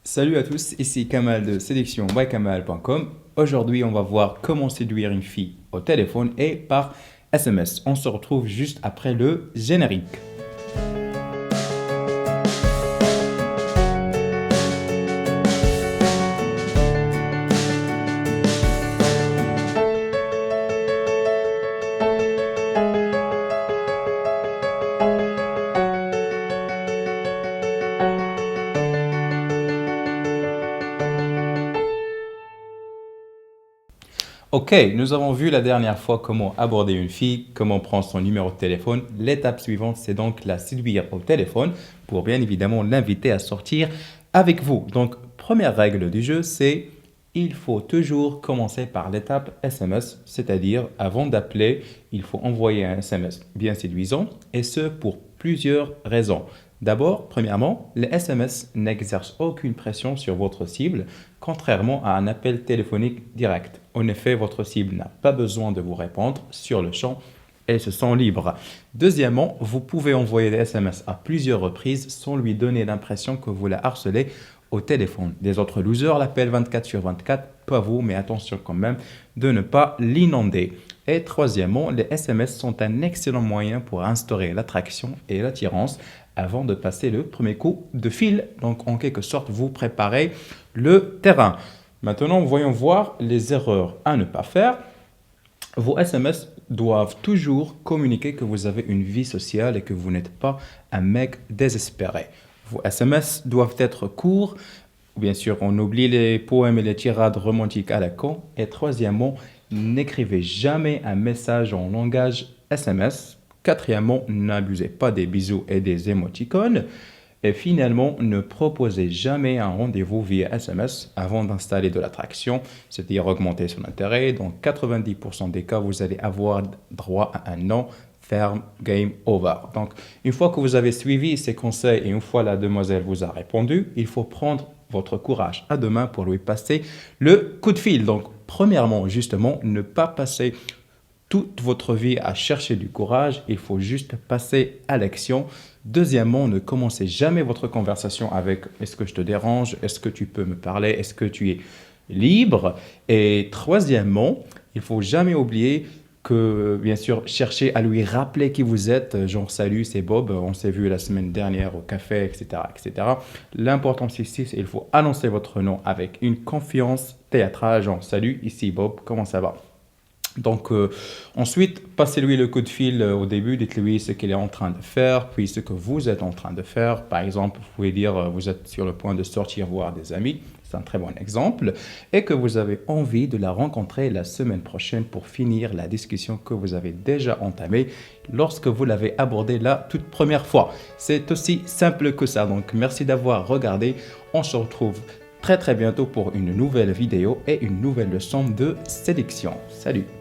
Salut à tous, ici Kamal de sélection bykamal.com. Aujourd'hui, on va voir comment séduire une fille au téléphone et par SMS. On se retrouve juste après le générique. Ok, nous avons vu la dernière fois comment aborder une fille, comment prendre son numéro de téléphone. L'étape suivante, c'est donc la séduire au téléphone pour bien évidemment l'inviter à sortir avec vous. Donc, première règle du jeu, c'est il faut toujours commencer par l'étape SMS, c'est-à-dire avant d'appeler, il faut envoyer un SMS bien séduisant et ce pour plusieurs raisons. D'abord, premièrement, les SMS n'exercent aucune pression sur votre cible, contrairement à un appel téléphonique direct. En effet, votre cible n'a pas besoin de vous répondre sur le champ et se sent libre. Deuxièmement, vous pouvez envoyer des SMS à plusieurs reprises sans lui donner l'impression que vous la harcelez au téléphone. Des autres losers l'appellent 24 sur 24, pas vous, mais attention quand même de ne pas l'inonder. Et troisièmement, les SMS sont un excellent moyen pour instaurer l'attraction et l'attirance avant de passer le premier coup de fil. Donc, en quelque sorte, vous préparez le terrain. Maintenant, voyons voir les erreurs à ne pas faire. Vos SMS doivent toujours communiquer que vous avez une vie sociale et que vous n'êtes pas un mec désespéré. Vos SMS doivent être courts. Bien sûr, on oublie les poèmes et les tirades romantiques à la con. Et troisièmement, n'écrivez jamais un message en langage SMS. Quatrièmement, n'abusez pas des bisous et des émoticônes. Et finalement, ne proposez jamais un rendez-vous via SMS avant d'installer de l'attraction, c'est-à-dire augmenter son intérêt. Dans 90% des cas, vous allez avoir droit à un non ferme, game over. Donc, une fois que vous avez suivi ces conseils et une fois la demoiselle vous a répondu, il faut prendre votre courage à deux mains pour lui passer le coup de fil. Donc, premièrement, justement, ne pas passer toute votre vie à chercher du courage, il faut juste passer à l'action. Deuxièmement, ne commencez jamais votre conversation avec est-ce que je te dérange, est-ce que tu peux me parler, est-ce que tu es libre. Et troisièmement, il faut jamais oublier que, bien sûr, cherchez à lui rappeler qui vous êtes, genre salut, c'est Bob, on s'est vu la semaine dernière au café, etc., etc. L'important ici, c'est qu'il faut annoncer votre nom avec une confiance théâtrale, genre salut, ici Bob, comment ça va? Donc, ensuite, passez-lui le coup de fil au début, dites-lui ce qu'il est en train de faire, puis ce que vous êtes en train de faire. Par exemple, vous pouvez dire vous êtes sur le point de sortir voir des amis, c'est un très bon exemple, et que vous avez envie de la rencontrer la semaine prochaine pour finir la discussion que vous avez déjà entamée lorsque vous l'avez abordée la toute première fois. C'est aussi simple que ça. Donc, merci d'avoir regardé. On se retrouve très bientôt pour une nouvelle vidéo et une nouvelle leçon de sélection. Salut!